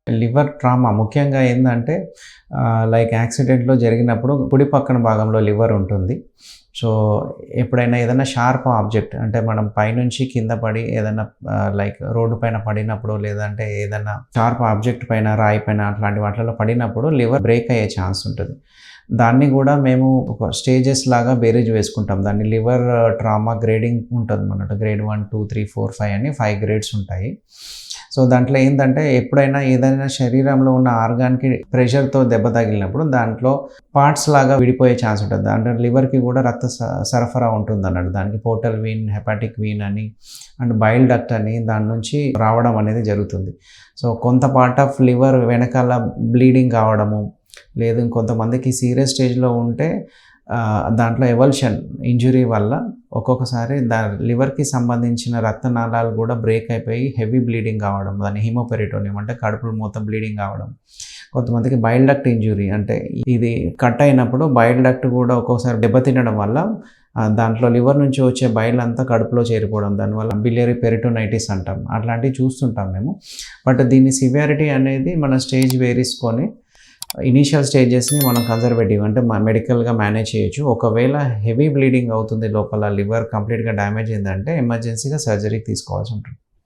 Liver trauma ముఖ్యంగా ఏందంటే like యాక్సిడెంట్‌లో జరిగినప్పుడు కుడి పక్కన భాగంలో లివర్ ఉంటుంది. సో, ఎప్పుడైనా ఏదైనా షార్ప్ ఆబ్జెక్ట్ అంటే మనం పైనుంచి కింద పడి ఏదైనా లైక్ రోడ్డు పైన పడినప్పుడు లేదంటే ఏదైనా షార్ప్ ఆబ్జెక్ట్ పైన, రాయి పైన అట్లాంటి వాటిలలో పడినప్పుడు లివర్ బ్రేక్ అయ్యే ఛాన్స్ ఉంటుంది. దాన్ని గూడా మేము ఒక స్టేజెస్ లాగా బేరీజ్ వేసుకుంటాం. దాన్ని లివర్ ట్రామా గ్రేడింగ్ ఉంటుందన్నమాట. గ్రేడ్ 1, 2, 3, 4, 5 అని 5 గ్రేడ్స్ ఉంటాయి. సో, దాంట్లో ఏందంటే ఎప్పుడైనా ఏదైనా శరీరంలో ఉన్న ఆర్గాన్‌కి ప్రెషర్‌తో దెబ్బ తగిలినప్పుడు దాంట్లో పార్ట్స్ లాగా విడిపోయే ఛాన్స్ ఉంటుంది. దాంట్లో లివర్‌కి కూడా రక్త సరఫరా ఉంటుందన్నట్టు. దానికి పోర్టల్ వీన్, హెపాటిక్ వీన్ అని అండ్ బైల్ డక్ట్ అని దాని నుంచి రావడం అనేది జరుగుతుంది. సో, కొంత పార్ట్ ఆఫ్ లివర్ వెనకాల బ్లీడింగ్ కావడము, లేదు ఇంకొంతమందికి సీరియస్ స్టేజ్‌లో ఉంటే దాంట్లో ఎవల్షన్ ఇంజురీ వల్ల ఒక్కొక్కసారి లివర్‌కి సంబంధించిన రక్తనాళాలు కూడా బ్రేక్ అయిపోయి హెవీ బ్లీడింగ్ కావడం, దాన్ని హిమోపెరిటోనియం అంటే కడుపులో మొత్తం బ్లీడింగ్ కావడం. కొంతమందికి బైల్ డక్ట్ ఇంజురీ అంటే ఇది కట్ అయినప్పుడు బైల్ డక్ట్ కూడా ఒక్కొక్కసారి దెబ్బతినడం వల్ల దాంట్లో లివర్ నుంచి వచ్చే బైల్ అంతా కడుపులో చేరిపోవడం, దానివల్ల బిలియరీ పెరిటోనైటిస్ అంటాం. అట్లాంటివి చూస్తుంటాం మేము. బట్ దీని సివియారిటీ అనేది మన స్టేజ్ వేరేసుకొని ఇనీషియల్ స్టేజెస్‌ని మనం కన్జర్వేటివ్ అంటే మెడికల్‌గా మేనేజ్ చేయొచ్చు. ఒకవేళ హెవీ బ్లీడింగ్ అవుతుంది లోపల లివర్ కంప్లీట్‌గా డ్యామేజ్ అయిందంటే ఎమర్జెన్సీగా సర్జరీకి తీసుకోవాల్సి ఉంటుంది.